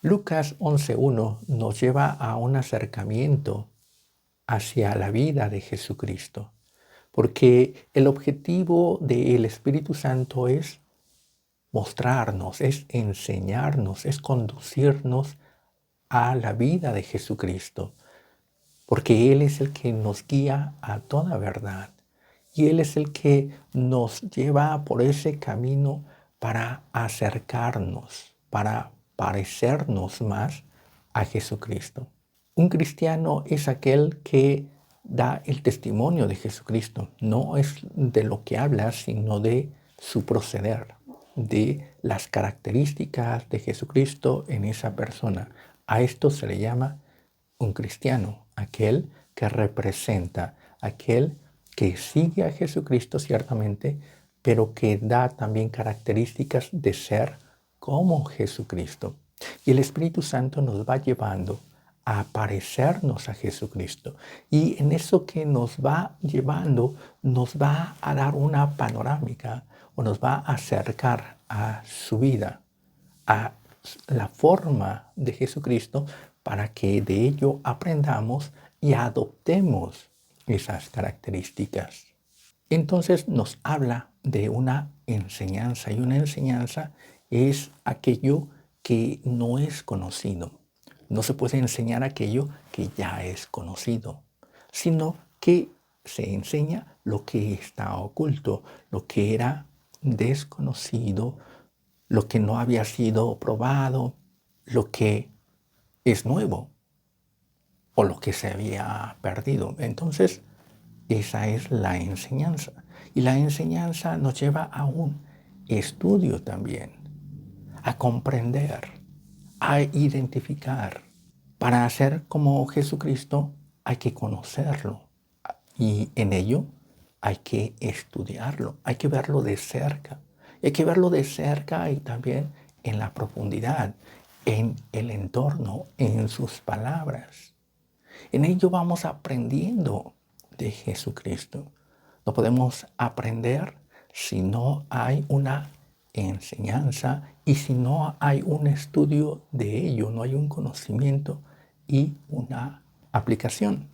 Lucas 11.1 nos lleva a un acercamiento hacia la vida de Jesucristo, porque el objetivo del Espíritu Santo es mostrarnos, es enseñarnos, es conducirnos a la vida de Jesucristo, porque Él es el que nos guía a toda verdad y Él es el que nos lleva por ese camino para acercarnos, para parecernos más a Jesucristo. Un cristiano es aquel que da el testimonio de Jesucristo, no es de lo que habla, sino de su proceder, de las características de Jesucristo en esa persona. A esto se le llama un cristiano, aquel que representa, aquel que sigue a Jesucristo ciertamente, pero que da también características de ser como Jesucristo. Y el Espíritu Santo nos va llevando a parecernos a Jesucristo. Y en eso que nos va llevando, nos va a dar una panorámica o nos va a acercar a su vida, a la forma de Jesucristo, para que de ello aprendamos y adoptemos esas características. Entonces nos habla de una enseñanza, y una enseñanza es aquello que no es conocido. No se puede enseñar aquello que ya es conocido, sino que se enseña lo que está oculto, lo que era desconocido, lo que no había sido probado, lo que es nuevo o lo que se había perdido. Entonces, esa es la enseñanza. Y la enseñanza nos lleva a un estudio también, a comprender, a identificar. Para ser como Jesucristo hay que conocerlo y en ello hay que estudiarlo, hay que verlo de cerca. Hay que verlo de cerca y también en la profundidad, en el entorno, en sus palabras. En ello vamos aprendiendo de Jesucristo. No podemos aprender si no hay una enseñanza y si no hay un estudio de ello, no hay un conocimiento y una aplicación.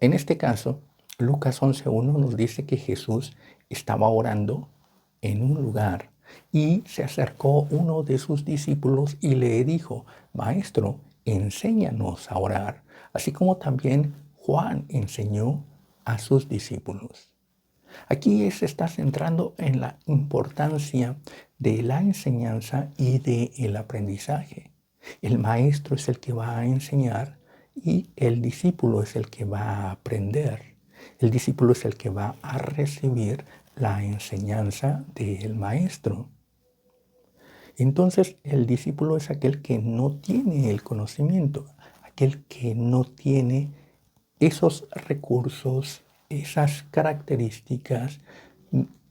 En este caso, Lucas 11.1 nos dice que Jesús estaba orando en un lugar y se acercó uno de sus discípulos y le dijo: Maestro, enséñanos a orar, así como también Juan enseñó a sus discípulos. Aquí se está centrando en la importancia de la enseñanza y del aprendizaje. El maestro es el que va a enseñar y el discípulo es el que va a aprender. El discípulo es el que va a recibir la enseñanza del maestro. Entonces, el discípulo es aquel que no tiene el conocimiento, aquel que no tiene esos recursos, esas características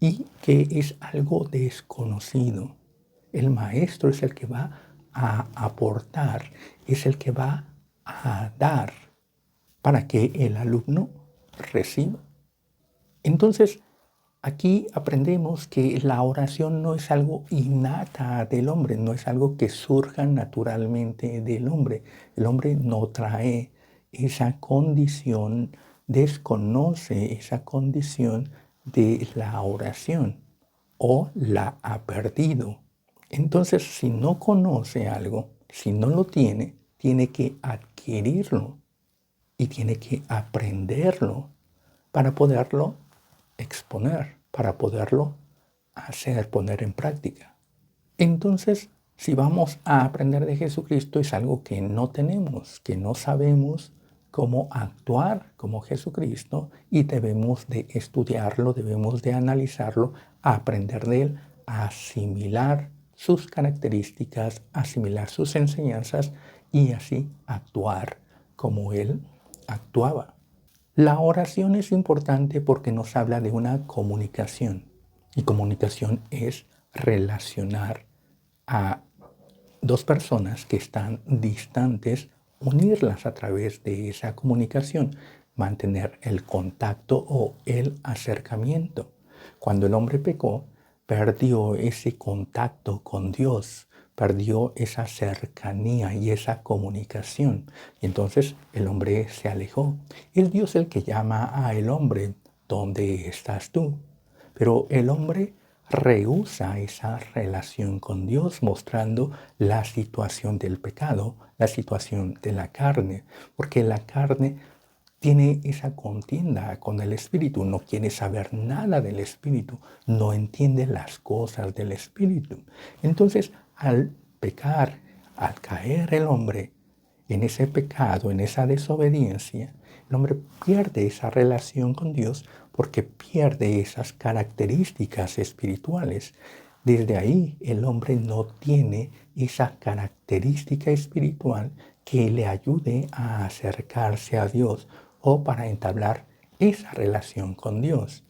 y que es algo desconocido. El maestro es el que va a aportar, es el que va a dar para que el alumno reciba. Entonces, aquí aprendemos que la oración no es algo innata del hombre, no es algo que surja naturalmente del hombre. El hombre no trae esa condición, desconoce esa condición de la oración o la ha perdido. Entonces, si no conoce algo, si no lo tiene, tiene que adquirirlo y tiene que aprenderlo para poderlo exponer, para poderlo hacer, poner en práctica. Entonces, si vamos a aprender de Jesucristo, es algo que no tenemos, que no sabemos cómo actuar como Jesucristo y debemos de estudiarlo, debemos de analizarlo, aprender de él, asimilar sus características, asimilar sus enseñanzas y así actuar como él actuaba. La oración es importante porque nos habla de una comunicación y comunicación es relacionar a dos personas que están distantes, unirlas a través de esa comunicación, mantener el contacto o el acercamiento. Cuando el hombre pecó, perdió ese contacto con Dios, perdió esa cercanía y esa comunicación. Y entonces el hombre se alejó. Es Dios el que llama al hombre, ¿dónde estás tú? Pero el hombre rehúsa esa relación con Dios, mostrando la situación del pecado, la situación de la carne, porque la carne tiene esa contienda con el Espíritu, no quiere saber nada del Espíritu, no entiende las cosas del Espíritu. Entonces, al pecar, al caer el hombre en ese pecado, en esa desobediencia, el hombre pierde esa relación con Dios porque pierde esas características espirituales. Desde ahí el hombre no tiene esa característica espiritual que le ayude a acercarse a Dios o para entablar esa relación con Dios.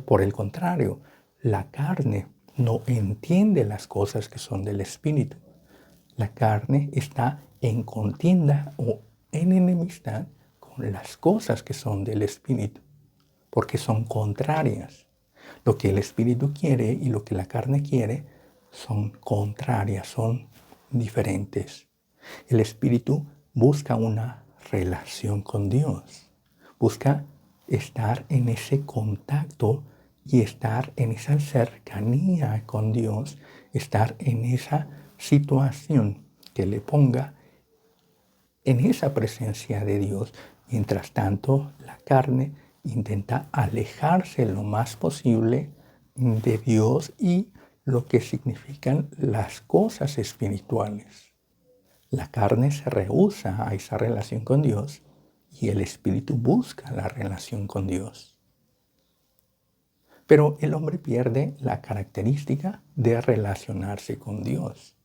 Por el contrario, la carne no entiende las cosas que son del Espíritu. La carne está en contienda o en enemistad con las cosas que son del Espíritu, porque son contrarias. Lo que el Espíritu quiere y lo que la carne quiere son contrarias, son diferentes. El Espíritu busca una relación con Dios, busca estar en ese contacto y estar en esa cercanía con Dios, estar en esa situación que le ponga en esa presencia de Dios. Mientras tanto, la carne intenta alejarse lo más posible de Dios y lo que significan las cosas espirituales. La carne se rehúsa a esa relación con Dios y el espíritu busca la relación con Dios. Pero el hombre pierde la característica de relacionarse con Dios.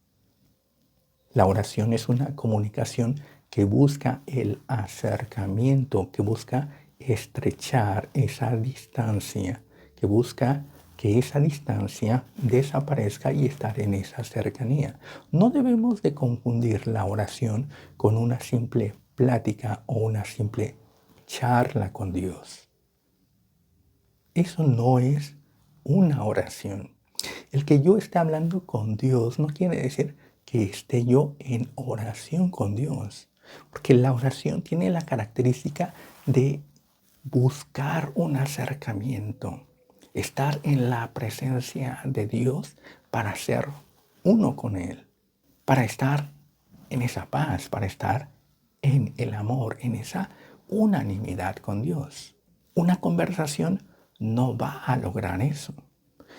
La oración es una comunicación que busca el acercamiento, que busca estrechar esa distancia, que busca que esa distancia desaparezca y estar en esa cercanía. No debemos de confundir la oración con una simple plática o una simple charla con Dios. Eso no es una oración. El que yo esté hablando con Dios no quiere decir que esté yo en oración con Dios, porque la oración tiene la característica de buscar un acercamiento, estar en la presencia de Dios para ser uno con Él, para estar en esa paz, para estar en el amor, en esa unanimidad con Dios. Una conversación no va a lograr eso.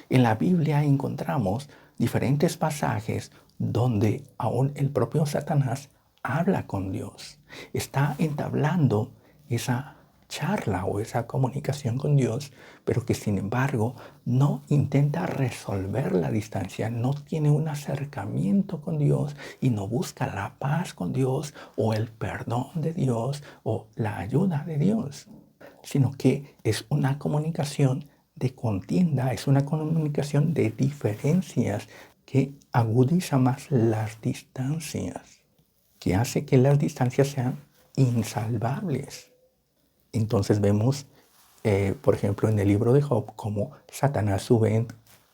En la Biblia encontramos diferentes pasajes donde aún el propio Satanás habla con Dios. Está entablando esa charla o esa comunicación con Dios, pero que sin embargo no intenta resolver la distancia, no tiene un acercamiento con Dios y no busca la paz con Dios o el perdón de Dios o la ayuda de Dios, sino que es una comunicación de contienda, es una comunicación de diferencias que agudiza más las distancias, que hace que las distancias sean insalvables. Entonces vemos, por ejemplo, en el libro de Job, cómo Satanás sube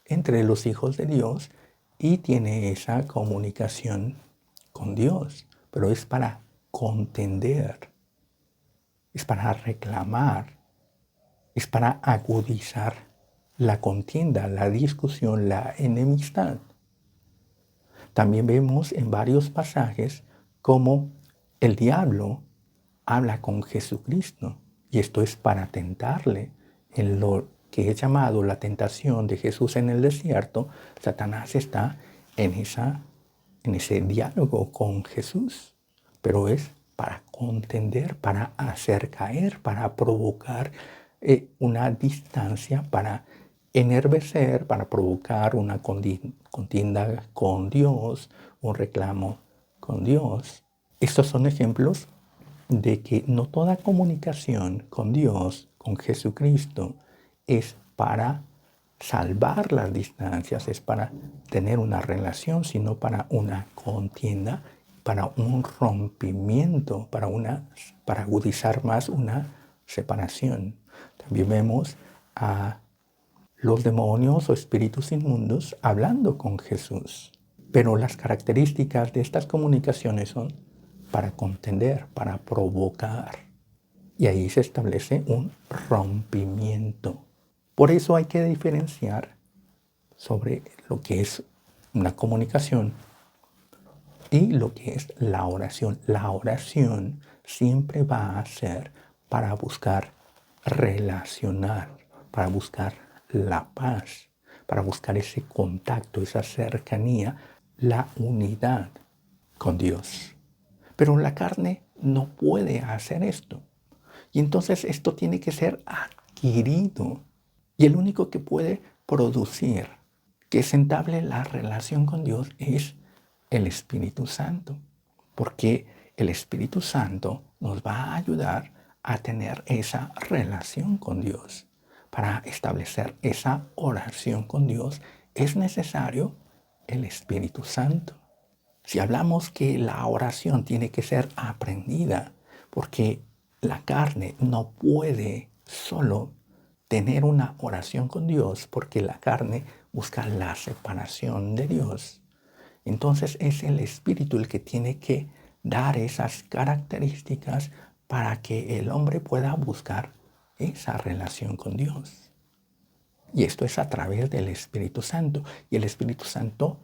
entre los hijos de Dios y tiene esa comunicación con Dios, pero es para contender, es para reclamar, es para agudizar la contienda, la discusión, la enemistad. También vemos en varios pasajes cómo el diablo habla con Jesucristo y esto es para tentarle en lo que es llamado la tentación de Jesús en el desierto. Satanás está en ese diálogo con Jesús, pero es para contender, para hacer caer, para provocar una distancia, para enervecer, para provocar una contienda con Dios, un reclamo con Dios. Estos son ejemplos de que no toda comunicación con Dios, con Jesucristo, es para salvar las distancias, es para tener una relación, sino para una contienda, para un rompimiento, para agudizar más una separación. También vemos a los demonios o espíritus inmundos hablando con Jesús. Pero las características de estas comunicaciones son para contender, para provocar. Y ahí se establece un rompimiento. Por eso hay que diferenciar sobre lo que es una comunicación y lo que es la oración. La oración siempre va a ser para buscar relacionar, para buscar la paz, para buscar ese contacto, esa cercanía, la unidad con Dios. Pero la carne no puede hacer esto. Y entonces esto tiene que ser adquirido. Y el único que puede producir que se entable la relación con Dios es el Espíritu Santo. Porque el Espíritu Santo nos va a ayudar a tener esa relación con Dios. Para establecer esa oración con Dios es necesario el Espíritu Santo. Si hablamos que la oración tiene que ser aprendida, porque la carne no puede solo tener una oración con Dios, porque la carne busca la separación de Dios. Entonces es el Espíritu el que tiene que dar esas características para que el hombre pueda buscar esa relación con Dios. Y esto es a través del Espíritu Santo. Y el Espíritu Santo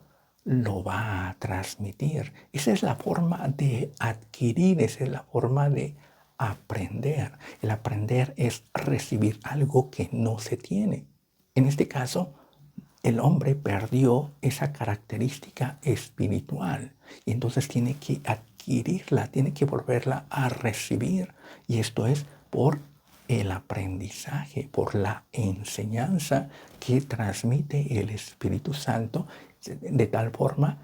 lo va a transmitir. Esa es la forma de adquirir, esa es la forma de aprender. El aprender es recibir algo que no se tiene. En este caso, el hombre perdió esa característica espiritual y entonces tiene que adquirirla, tiene que volverla a recibir. Y esto es por el aprendizaje, por la enseñanza que transmite el Espíritu Santo, de tal forma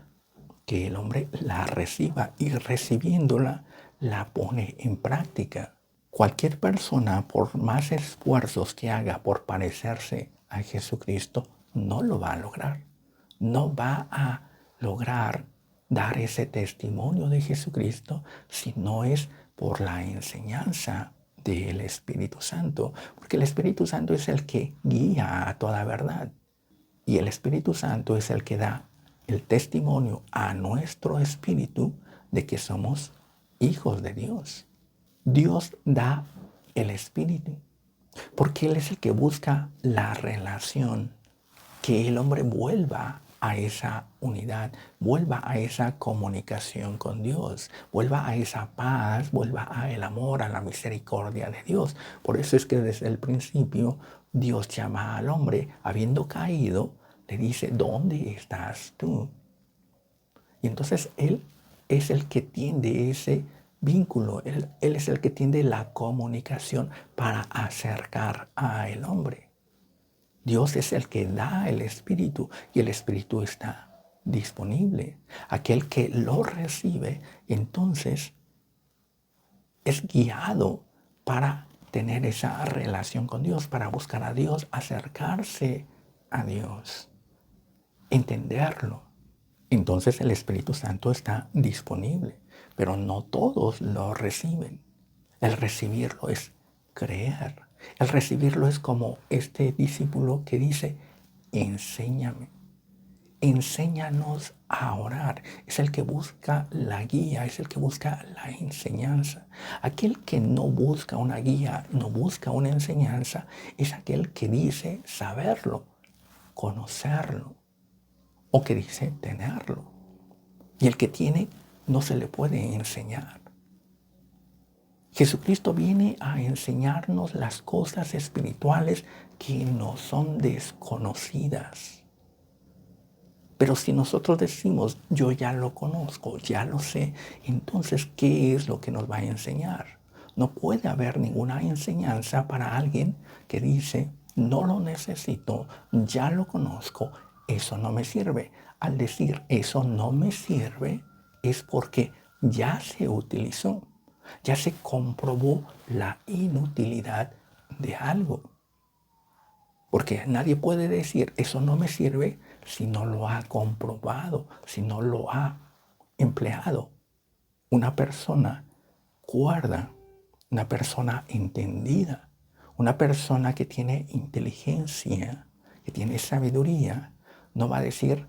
que el hombre la reciba y recibiéndola la pone en práctica. Cualquier persona, por más esfuerzos que haga por parecerse a Jesucristo, no lo va a lograr. No va a lograr dar ese testimonio de Jesucristo si no es por la enseñanza del Espíritu Santo, porque el Espíritu Santo es el que guía a toda verdad y el Espíritu Santo es el que da el testimonio a nuestro espíritu de que somos hijos de Dios. Dios da el Espíritu porque Él es el que busca la relación, que el hombre vuelva a esa unidad, vuelva a esa comunicación con Dios, vuelva a esa paz, vuelva a el amor, a la misericordia de Dios. Por eso es que desde el principio Dios llama al hombre, habiendo caído, le dice, ¿dónde estás tú? Y entonces Él es el que tiende ese vínculo, él es el que tiende la comunicación para acercar al hombre. Dios es el que da el Espíritu y el Espíritu está disponible. Aquel que lo recibe, entonces es guiado para tener esa relación con Dios, para buscar a Dios, acercarse a Dios, entenderlo. Entonces el Espíritu Santo está disponible, pero no todos lo reciben. El recibirlo es creer. El recibirlo es como este discípulo que dice, enséñame, enséñanos a orar. Es el que busca la guía, es el que busca la enseñanza. Aquel que no busca una guía, no busca una enseñanza, es aquel que dice saberlo, conocerlo, o que dice tenerlo. Y el que tiene no se le puede enseñar. Jesucristo viene a enseñarnos las cosas espirituales que nos son desconocidas. Pero si nosotros decimos, yo ya lo conozco, ya lo sé, entonces, ¿qué es lo que nos va a enseñar? No puede haber ninguna enseñanza para alguien que dice, no lo necesito, ya lo conozco, eso no me sirve. Al decir, eso no me sirve, es porque ya se utilizó. Ya se comprobó la inutilidad de algo. Porque nadie puede decir, eso no me sirve si no lo ha comprobado, si no lo ha empleado. Una persona cuerda, una persona entendida, una persona que tiene inteligencia, que tiene sabiduría, no va a decir,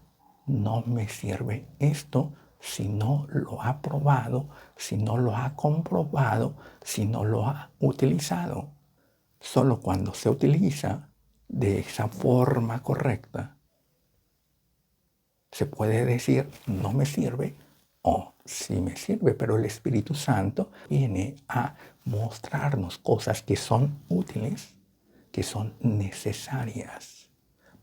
no me sirve esto si no lo ha probado, si no lo ha comprobado, si no lo ha utilizado. Solo cuando se utiliza de esa forma correcta, se puede decir no me sirve o sí me sirve, pero el Espíritu Santo viene a mostrarnos cosas que son útiles, que son necesarias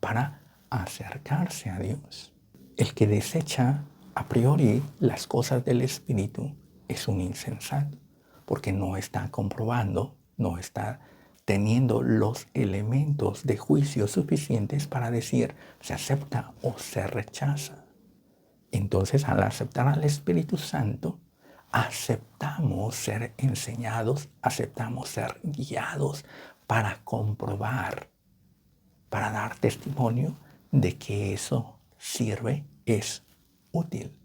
para acercarse a Dios. El que desecha a priori las cosas del Espíritu es un insensato, porque no está comprobando, no está teniendo los elementos de juicio suficientes para decir se acepta o se rechaza. Entonces, al aceptar al Espíritu Santo, aceptamos ser enseñados, aceptamos ser guiados para comprobar, para dar testimonio de que eso sirve, es útil.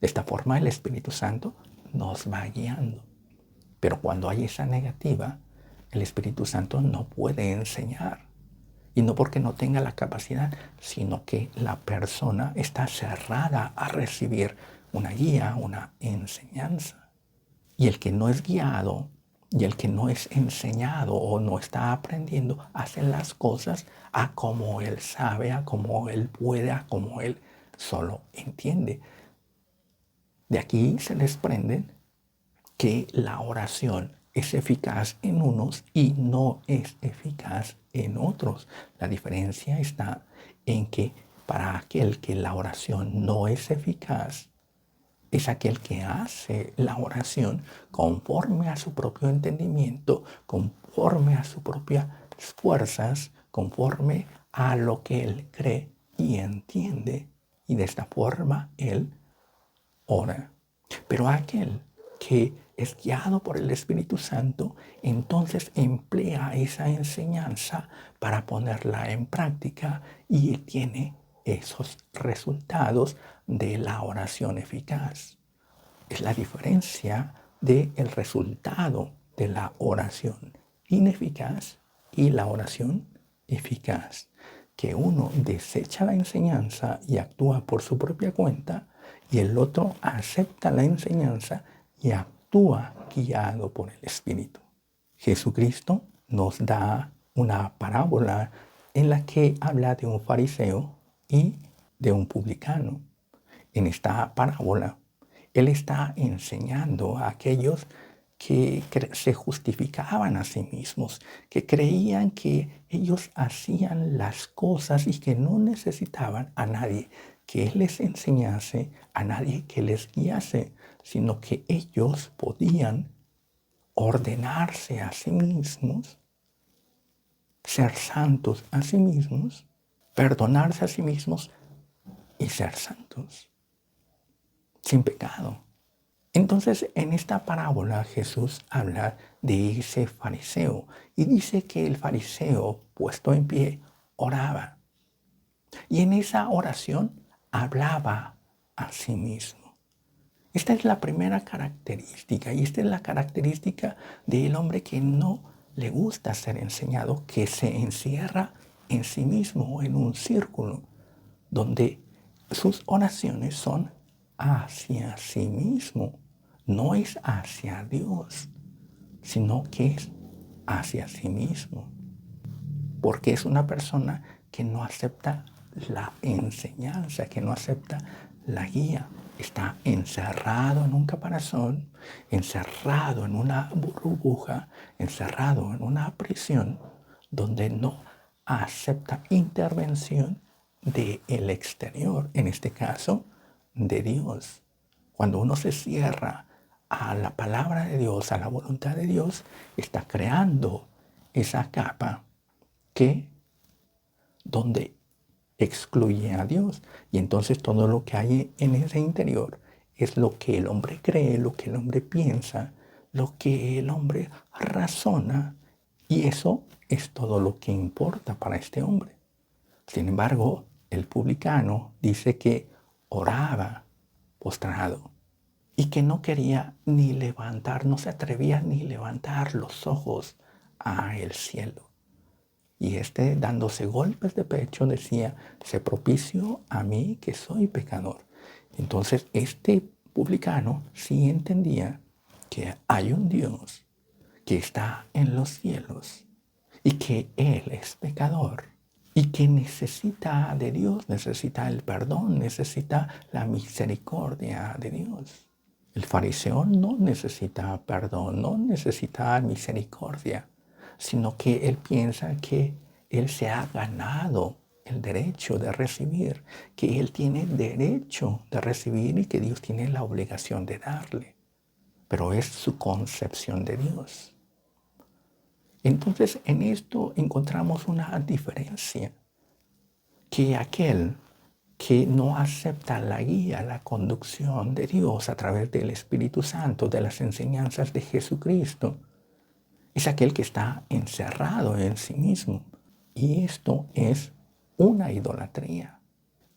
De esta forma el Espíritu Santo nos va guiando. Pero cuando hay esa negativa, el Espíritu Santo no puede enseñar. Y no porque no tenga la capacidad, sino que la persona está cerrada a recibir una guía, una enseñanza. Y el que no es guiado y el que no es enseñado o no está aprendiendo, hace las cosas a como él sabe, a como él puede, a como él solo entiende. De aquí se desprende que la oración es eficaz en unos y no es eficaz en otros. La diferencia está en que para aquel que la oración no es eficaz, es aquel que hace la oración conforme a su propio entendimiento, conforme a sus propias fuerzas, conforme a lo que él cree y entiende. Y de esta forma él ora. Pero aquel que es guiado por el Espíritu Santo, entonces emplea esa enseñanza para ponerla en práctica y tiene esos resultados de la oración eficaz. Es la diferencia del resultado de la oración ineficaz y la oración eficaz. Que uno desecha la enseñanza y actúa por su propia cuenta, y el otro acepta la enseñanza y actúa guiado por el Espíritu. Jesucristo nos da una parábola en la que habla de un fariseo y de un publicano. En esta parábola, él está enseñando a aquellos que se justificaban a sí mismos, que creían que ellos hacían las cosas y que no necesitaban a nadie que les enseñase, a nadie que les guiase, sino que ellos podían ordenarse a sí mismos, ser santos a sí mismos, perdonarse a sí mismos y ser santos, sin pecado. Entonces, en esta parábola Jesús habla de ese fariseo y dice que el fariseo, puesto en pie, oraba. Y en esa oración hablaba a sí mismo. Esta es la primera característica y esta es la característica del hombre que no le gusta ser enseñado, que se encierra en sí mismo, en un círculo, donde sus oraciones son hacia sí mismo. No es hacia Dios, sino que es hacia sí mismo. Porque es una persona que no acepta la enseñanza, que no acepta la guía. Está encerrado en un caparazón, encerrado en una burbuja, encerrado en una prisión donde no acepta intervención del exterior, en este caso de Dios. Cuando uno se cierra a la palabra de Dios, a la voluntad de Dios, está creando esa capa donde excluye a Dios. Y entonces todo lo que hay en ese interior es lo que el hombre cree, lo que el hombre piensa, lo que el hombre razona. Y eso es todo lo que importa para este hombre. Sin embargo, el publicano dice que oraba postrado y que no quería ni levantar, no se atrevía ni levantar los ojos al cielo. Y dándose golpes de pecho, decía, sé propicio a mí que soy pecador. Entonces, este publicano sí entendía que hay un Dios que está en los cielos y que Él es pecador y que necesita de Dios, necesita el perdón, necesita la misericordia de Dios. El fariseo no necesita perdón, no necesita misericordia, sino que él piensa que él se ha ganado el derecho de recibir, que él tiene derecho de recibir y que Dios tiene la obligación de darle. Pero es su concepción de Dios. Entonces, en esto encontramos una diferencia, que aquel que no acepta la guía, la conducción de Dios a través del Espíritu Santo, de las enseñanzas de Jesucristo, es aquel que está encerrado en sí mismo. Y esto es una idolatría.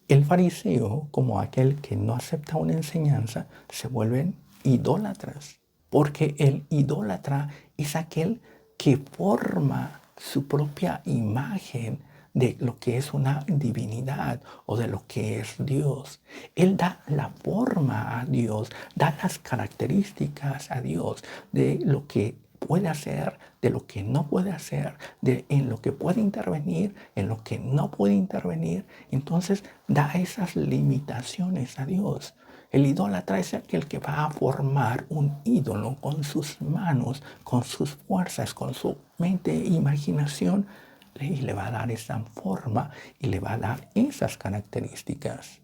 El fariseo, como aquel que no acepta una enseñanza, se vuelven idólatras. Porque el idólatra es aquel que forma su propia imagen de lo que es una divinidad o de lo que es Dios. Él da la forma a Dios, da las características a Dios de lo que puede hacer, de lo que no puede hacer, en lo que puede intervenir, en lo que no puede intervenir. Entonces da esas limitaciones a Dios. El idólatra es aquel que va a formar un ídolo con sus manos, con sus fuerzas, con su mente e imaginación, y le va a dar esa forma y le va a dar esas características.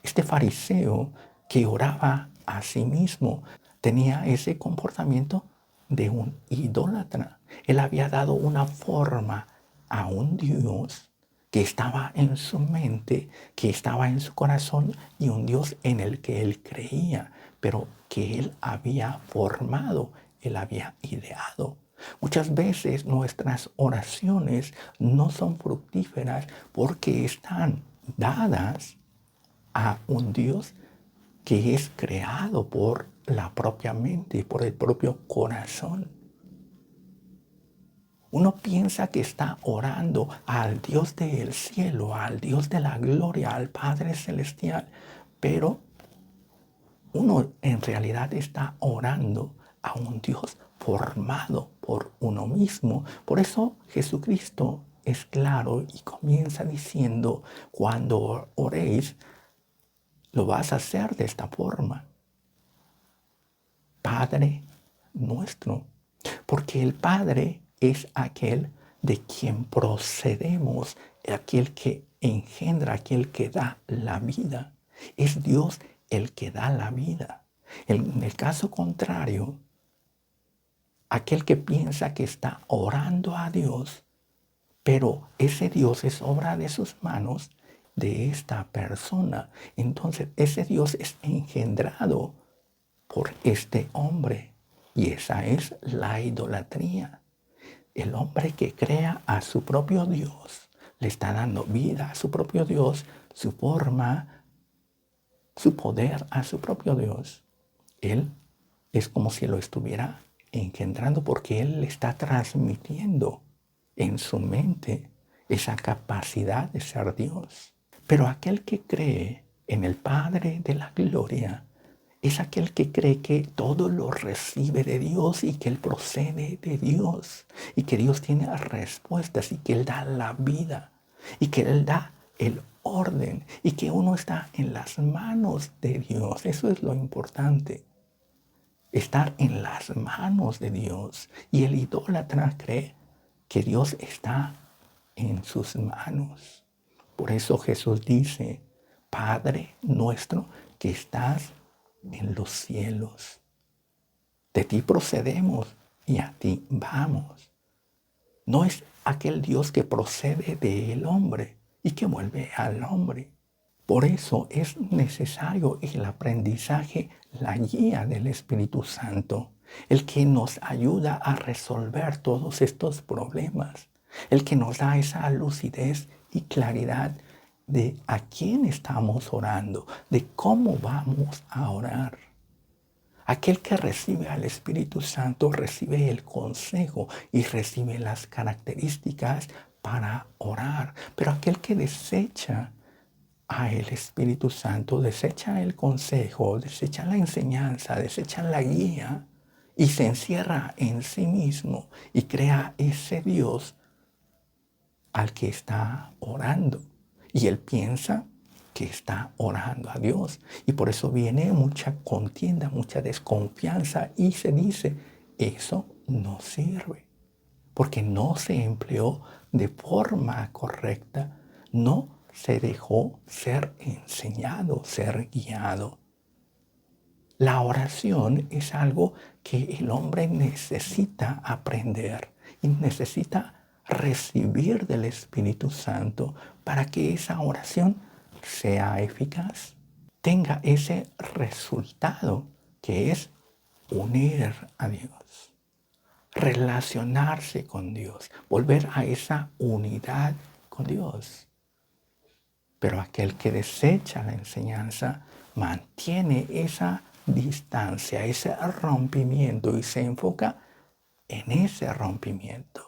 Este fariseo que oraba a sí mismo tenía ese comportamiento de un idólatra. Él había dado una forma a un Dios que estaba en su mente, que estaba en su corazón, y un Dios en el que él creía, pero que él había formado, él había ideado. Muchas veces nuestras oraciones no son fructíferas porque están dadas a un Dios que es creado por la propia mente, por el propio corazón. Uno piensa que está orando al Dios del cielo, al Dios de la gloria, al Padre Celestial, pero uno en realidad está orando a un Dios formado por uno mismo. Por eso Jesucristo es claro y comienza diciendo, cuando oréis, lo vas a hacer de esta forma. Padre nuestro. Porque el Padre es aquel de quien procedemos, aquel que engendra, aquel que da la vida. Es Dios el que da la vida. En el caso contrario, aquel que piensa que está orando a Dios, pero ese Dios es obra de sus manos, de esta persona. Entonces ese Dios es engendrado por este hombre. Y esa es la idolatría. El hombre que crea a su propio Dios, le está dando vida a su propio Dios, su forma, su poder a su propio Dios. Él es como si lo estuviera engendrando porque él le está transmitiendo en su mente esa capacidad de ser Dios. Pero aquel que cree en el Padre de la gloria es aquel que cree que todo lo recibe de Dios y que Él procede de Dios y que Dios tiene respuestas y que Él da la vida y que Él da el orden y que uno está en las manos de Dios. Eso es lo importante. Estar en las manos de Dios. Y el idólatra cree que Dios está en sus manos. Por eso Jesús dice, Padre nuestro que estás en los cielos. De ti procedemos y a ti vamos. No es aquel Dios que procede del hombre y que vuelve al hombre. Por eso es necesario el aprendizaje, la guía del Espíritu Santo, el que nos ayuda a resolver todos estos problemas, el que nos da esa lucidez y claridad de a quién estamos orando, de cómo vamos a orar. Aquel que recibe al Espíritu Santo recibe el consejo y recibe las características para orar. Pero aquel que desecha a el Espíritu Santo, desecha el consejo, desecha la enseñanza, desecha la guía y se encierra en sí mismo y crea ese Dios al que está orando. Y él piensa que está orando a Dios. Y por eso viene mucha contienda, mucha desconfianza y se dice, eso no sirve, porque no se empleó de forma correcta, no se dejó ser enseñado, ser guiado. La oración es algo que el hombre necesita aprender y necesita recibir del Espíritu Santo para que esa oración sea eficaz, tenga ese resultado que es unir a Dios, relacionarse con Dios, volver a esa unidad con Dios. Pero aquel que desecha la enseñanza mantiene esa distancia, ese rompimiento y se enfoca en ese rompimiento.